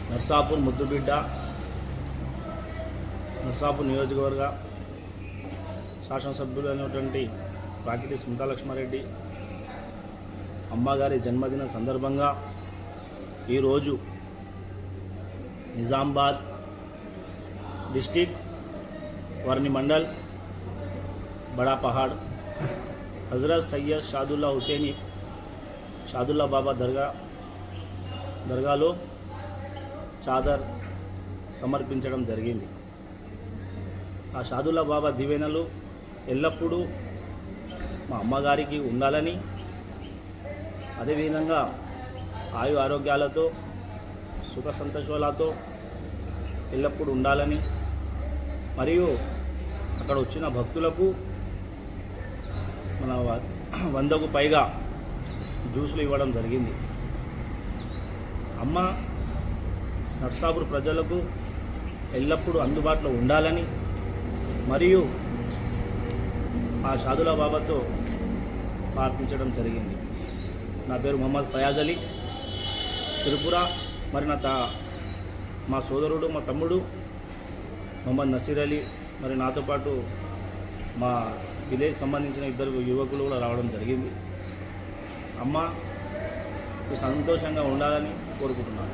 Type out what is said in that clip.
నర్సాపూర్ ముద్దుబిడ్డ నర్సాపూర్ నియోజకవర్గ శాసనసభ్యులు అయినటువంటి పాకిటి సునీతాలక్ష్మారెడ్డి అమ్మగారి జన్మదిన సందర్భంగా ఈరోజు నిజామాబాద్ డిస్టిక్ వర్ని మండల్ బడా పహాడ్ హజరత్ సయ్యద్ షాదుల్లా హుసేని షాదుల్లా బాబా దర్గాలో చాదర్ సమర్పించడం జరిగింది. ఆ షాదుల్లా బాబా దీవెనలు ఎల్లప్పుడూ మా అమ్మగారికి ఉండాలని, అదేవిధంగా ఆయు ఆరోగ్యాలతో సుఖ సంతోషాలతో ఎల్లప్పుడూ ఉండాలని, మరియు అక్కడ వచ్చిన భక్తులకు మన 100కు పైగా జ్యూసులు ఇవ్వడం జరిగింది. అమ్మ నర్సాపూర్ ప్రజలకు ఎల్లప్పుడూ అందుబాటులో ఉండాలని, మరియు ఆ షాదుల్లా బాబాతో ప్రార్థించడం జరిగింది. నా పేరు మొహమ్మద్ ఫయాజ్ అలీ సిరిపుర. మరి మా సోదరుడు, మా తమ్ముడు మొహమ్మద్ నసీర్ అలీ, మరి నాతో పాటు మా విలేజ్ సంబంధించిన 2 యువకులు కూడా రావడం జరిగింది. అమ్మ సంతోషంగా ఉండాలని కోరుకుంటున్నాను.